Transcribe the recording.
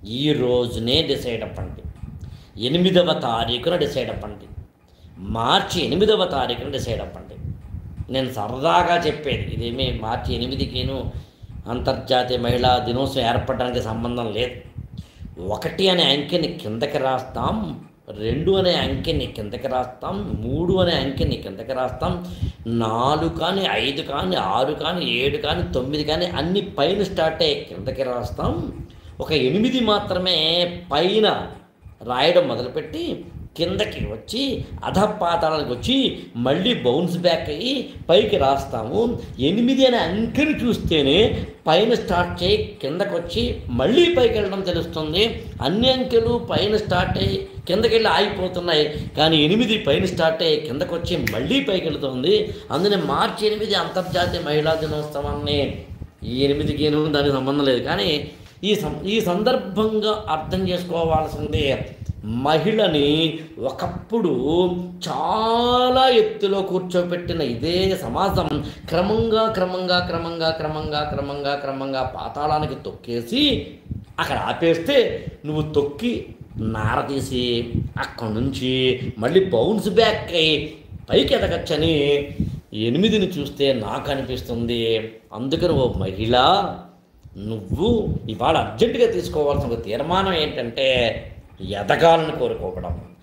ఈ రోజునే డిసైడ్ అవ్వండి. 8వ తారీఖున డిసైడ్ అవ్వండి. మార్చి 8వ తారీఖున డిసైడ్ అవ్వండి. నేను సరదాగా చెప్పేది, ఇదేమీ మార్చి 8కిను అంతర్జాతీయ మహిళా దినోత్సవం ఏర్పడడానికి సంబంధం లేదు. 1 అనే అంకెని కిందకి రాస్తాం, 2 అనే అంకెని కిందకి రాస్తాం, 3 అనే అంకెని కిందకి రాస్తాం, 4 కానీ 5 కానీ 6 కానీ 7 కానీ 9 కానీ అన్ని పైన స్టార్ట్ అయ్యి కిందకి రాస్తాం. ఒక 8 మాత్రమే పైన రాయడం మొదలుపెట్టి కిందకి వచ్చి అధపాతాళానికి వచ్చి మళ్ళీ బౌన్స్ బ్యాక్ అయ్యి పైకి రాస్తాము. 8 అనే అంకెని చూస్తేనే పైన స్టార్ట్ చేయి కిందకి వచ్చి మళ్ళీ పైకి వెళ్ళడం తెలుస్తుంది. అన్ని అంకెలు పైన స్టార్ట్ అయ్యి కిందకి వెళ్ళి ఆగిపోతున్నాయి, కానీ 8 పైన స్టార్ట్ అయ్యి కిందకి వచ్చి మళ్ళీ పైకి వెళుతుంది. అందుకని మార్చి 8 అంతర్జాతీయ మహిళా దినోత్సవాన్ని, ఈ 8కి దానికి సంబంధం లేదు. కానీ ఈ సందర్భంగా అర్థం చేసుకోవాల్సిందే, మహిళని ఒకప్పుడు చాలా ఎత్తులో కూర్చోబెట్టిన ఇదే సమాజం క్రమంగా క్రమంగా క్రమంగా క్రమంగా క్రమంగా క్రమంగా పాతాళానికి తొక్కేసి అక్కడ ఆపేస్తే నువ్వు తొక్కి నార తీసి అక్కడి నుంచి మళ్ళీ బౌన్స్ బ్యాక్ అయ్యి పైకి ఎదగచ్చని 8ని చూస్తే నాకు అనిపిస్తుంది. అందుకని ఓ మహిళ, నువ్వు ఇవాళ అర్జెంటుగా తీసుకోవాల్సిన ఒక తీర్మానం ఏంటంటే ఎదగాలని కోరుకోవడం.